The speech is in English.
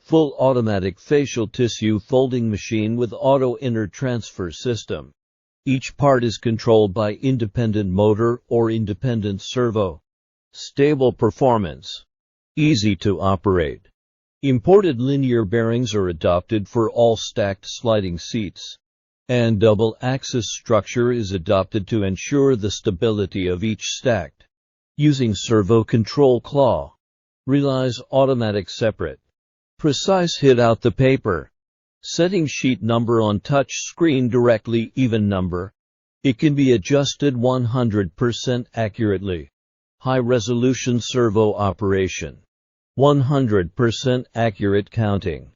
Full automatic facial tissue folding machine with auto inner transfer system. Each part is controlled by independent motor or independent servo. Stable performance. Easy to operate. Imported linear bearings are adopted for all stacked sliding seats. And double-axis structure is adopted to ensure the stability of each stacked. Using servo control claw. Relies automatic separate. Precise hit out the paper. Setting sheet number on touch screen directly even number. It can be adjusted 100% accurately. High resolution servo operation. 100% accurate counting.